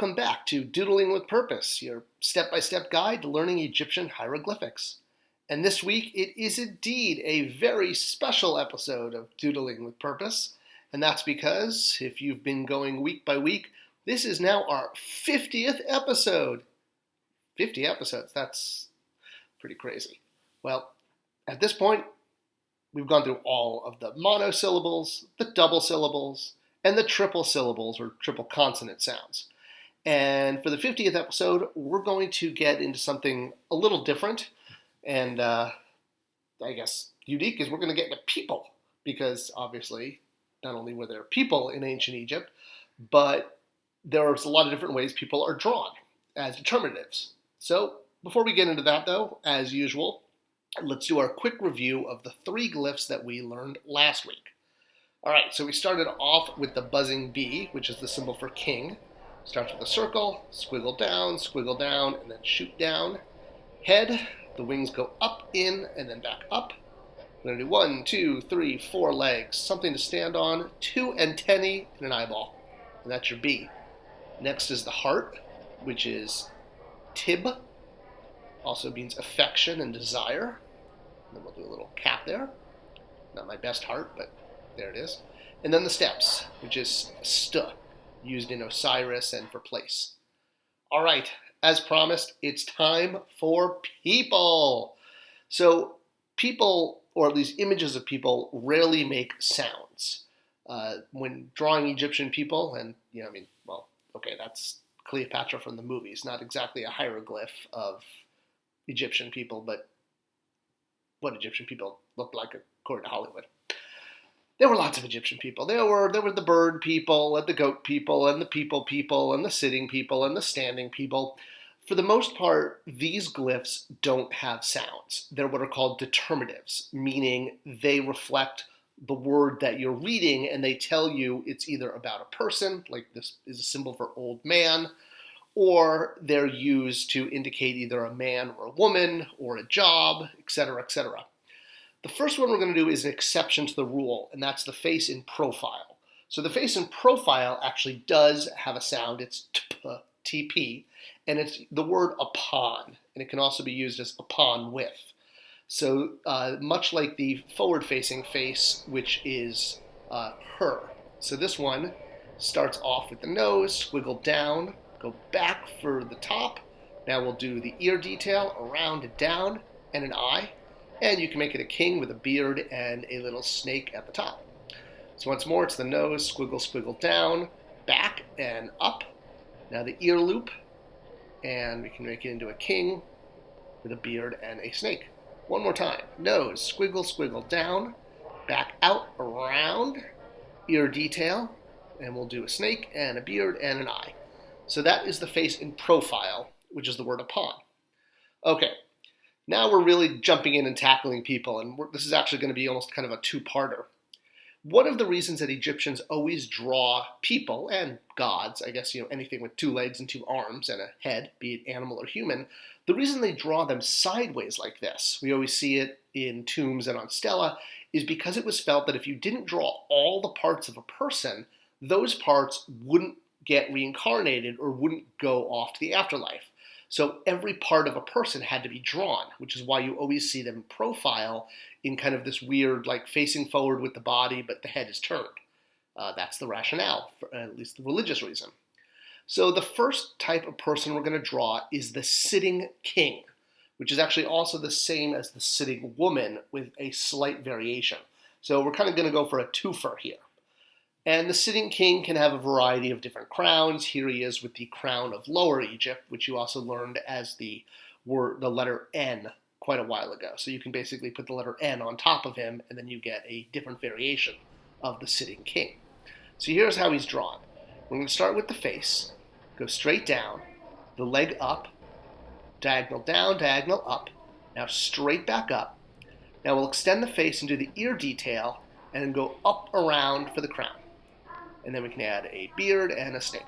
welcome back to Doodling with Purpose, your step-by-step guide to learning Egyptian hieroglyphics. And this week, it is indeed a very special episode of Doodling with Purpose, and that's because, if you've been going week by week, this is now our 50th episode. 50 episodes, that's pretty crazy. Well, at this point, we've gone through all of the monosyllables, the double syllables, and the triple syllables or triple consonant sounds. And for the 50th episode, we're going to get into something a little different and I guess unique, is we're going to get into people, because obviously not only were there people in ancient Egypt, but there's a lot of different ways people are drawn as determinatives. So before we get into that though, as usual, let's do our quick review of the 3 glyphs that we learned last week. All right, so we started off with the buzzing bee, which is the symbol for king. Starts with a circle, squiggle down, and then shoot down. Head, the wings go up, in, and then back up. We're going to do 1, 2, 3, 4 legs, something to stand on, 2 antennae, and an eyeball. And that's your bee. Next is the heart, which is tib, also means affection and desire. And then we'll do a little cap there. Not my best heart, but there it is. And then the steps, which is st, used in Osiris and for place. All right, as promised, it's time for people. So people, or at least images of people, rarely make sounds. When drawing Egyptian people, and that's Cleopatra from the movies, not exactly a hieroglyph of Egyptian people, but what Egyptian people looked like according to Hollywood. There were lots of Egyptian people. There were the bird people, and the goat people, and the people, and the sitting people, and the standing people. For the most part, these glyphs don't have sounds. They're what are called determinatives, meaning they reflect the word that you're reading, and they tell you it's either about a person, like this is a symbol for old man, or they're used to indicate either a man or a woman, or a job, etc., etc. The first one we're going to do is an exception to the rule, and that's the face in profile. So the face in profile actually does have a sound. It's TP, and it's the word upon, and it can also be used as upon with. So much like the forward-facing face, which is her. So this one starts off with the nose, squiggle down, go back for the top. Now we'll do the ear detail, around and down, and an eye. And you can make it a king with a beard and a little snake at the top. So once more, it's the nose, squiggle down, back and up. Now the ear loop, and we can make it into a king with a beard and a snake. One more time. Nose, squiggle down, back out, around, ear detail, and we'll do a snake and a beard and an eye. So that is the face in profile, which is the word upon. Okay. Now we're really jumping in and tackling people, and this is actually going to be almost kind of a two-parter. One of the reasons that Egyptians always draw people, and gods, I guess, anything with 2 legs and 2 arms and a head, be it animal or human, the reason they draw them sideways like this, we always see it in tombs and on stela, is because it was felt that if you didn't draw all the parts of a person, those parts wouldn't get reincarnated or wouldn't go off to the afterlife. So every part of a person had to be drawn, which is why you always see them in profile in kind of this weird, like facing forward with the body, but the head is turned. That's the rationale, for at least the religious reason. So the first type of person we're going to draw is the sitting king, which is actually also the same as the sitting woman with a slight variation. So we're kind of going to go for a twofer here. And the sitting king can have a variety of different crowns. Here he is with the crown of Lower Egypt, which you also learned as the letter N quite a while ago. So you can basically put the letter N on top of him, and then you get a different variation of the sitting king. So here's how he's drawn. We're going to start with the face, go straight down, the leg up, diagonal down, diagonal up, now straight back up. Now we'll extend the face and do the ear detail, and then go up around for the crown. And then we can add a beard and a snake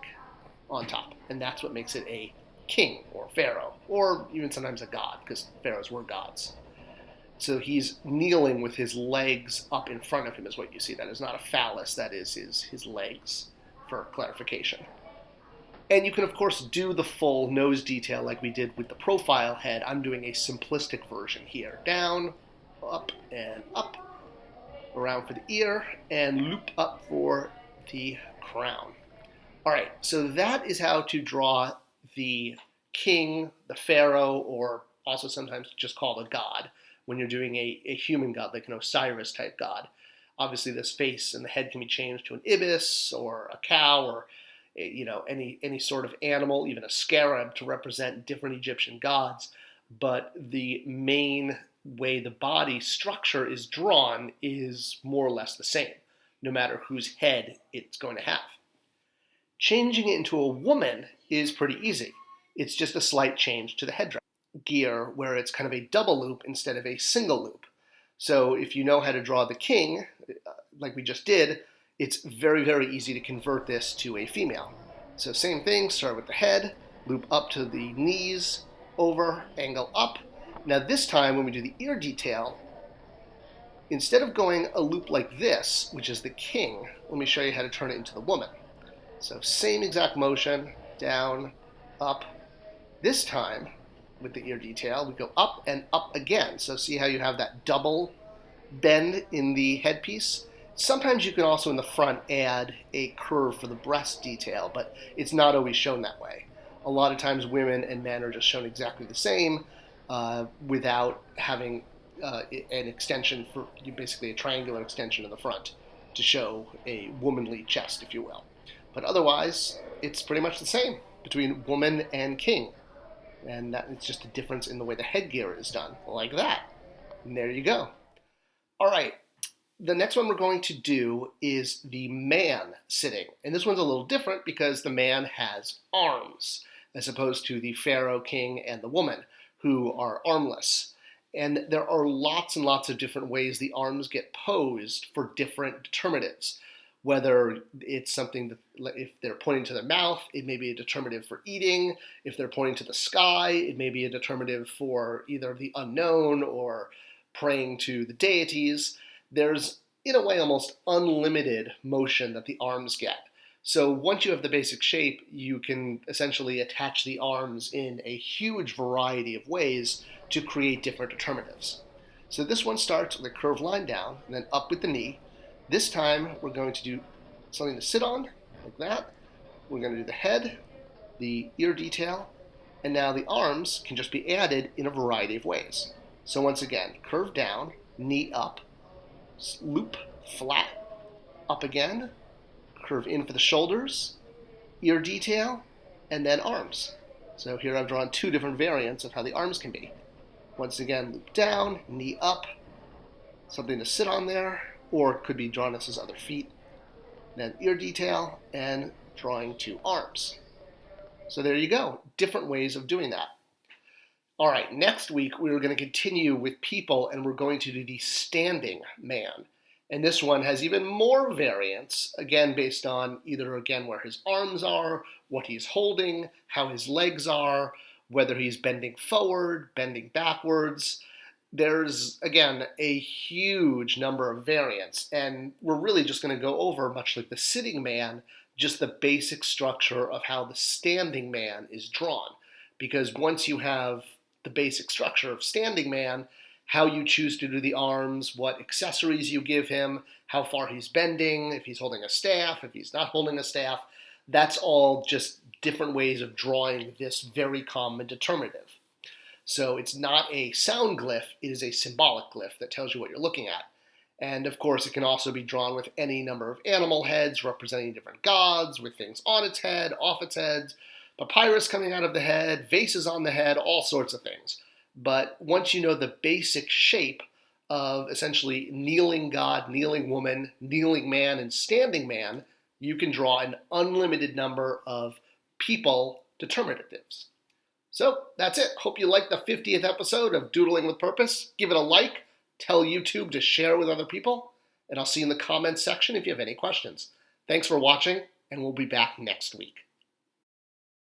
on top. And that's what makes it a king or pharaoh, or even sometimes a god, because pharaohs were gods. So he's kneeling with his legs up in front of him is what you see. That is not a phallus, that is his legs, for clarification. And you can, of course, do the full nose detail like we did with the profile head. I'm doing a simplistic version here. Down, up, and up, around for the ear, and loop up for the crown. All right, so that is how to draw the king, the pharaoh, or also sometimes just called a god when you're doing a human god, like an Osiris type god. Obviously, this face and the head can be changed to an ibis or a cow or any sort of animal, even a scarab, to represent different Egyptian gods. But the main way the body structure is drawn is more or less the same, no matter whose head it's going to have. Changing it into a woman is pretty easy. It's just a slight change to the headdress gear where it's kind of a double loop instead of a single loop. So if you know how to draw the king, like we just did, it's very, very easy to convert this to a female. So same thing, start with the head, loop up to the knees, over, angle up. Now this time when we do the ear detail, instead of going a loop like this, which is the king, let me show you how to turn it into the woman. So same exact motion, down, up. This time, with the ear detail, we go up and up again. So see how you have that double bend in the headpiece? Sometimes you can also in the front add a curve for the breast detail, but it's not always shown that way. A lot of times women and men are just shown exactly the same without having an extension for basically a triangular extension in the front to show a womanly chest, if you will. But otherwise, it's pretty much the same between woman and king. And that it's just a difference in the way the headgear is done, like that. And there you go. All right, the next one we're going to do is the man sitting. And this one's a little different because the man has arms, as opposed to the pharaoh, king, and the woman, who are armless. And there are lots and lots of different ways the arms get posed for different determinatives. Whether it's something that, if they're pointing to their mouth, it may be a determinative for eating. If they're pointing to the sky, it may be a determinative for either the unknown or praying to the deities. There's, in a way, almost unlimited motion that the arms get. So once you have the basic shape, you can essentially attach the arms in a huge variety of ways to create different determinatives. So this one starts with a curved line down and then up with the knee. This time, we're going to do something to sit on, like that. We're going to do the head, the ear detail, and now the arms can just be added in a variety of ways. So once again, curve down, knee up, loop, flat, up again, curve in for the shoulders, ear detail, and then arms. So here I've drawn two different variants of how the arms can be. Once again, loop down, knee up, something to sit on there, or it could be drawn as his other feet, then ear detail, and drawing two arms. So there you go, different ways of doing that. All right, next week we're going to continue with people, and we're going to do the standing man. And this one has even more variants, again, based on either, again, where his arms are, what he's holding, how his legs are, whether he's bending forward, bending backwards. There's, again, a huge number of variants, and we're really just going to go over, much like the sitting man, just the basic structure of how the standing man is drawn. Because once you have the basic structure of standing man, how you choose to do the arms, what accessories you give him, how far he's bending, if he's holding a staff, if he's not holding a staff, that's all just different ways of drawing this very common determinative. So it's not a sound glyph, it is a symbolic glyph that tells you what you're looking at. And of course, it can also be drawn with any number of animal heads representing different gods, with things on its head, off its head, papyrus coming out of the head, vases on the head, all sorts of things. But once you know the basic shape of essentially kneeling god, kneeling woman, kneeling man, and standing man, you can draw an unlimited number of people determinatives. So that's it. Hope you liked the 50th episode of Doodling with Purpose. Give it a like, tell YouTube to share with other people, and I'll see you in the comments section if you have any questions. Thanks for watching, and we'll be back next week.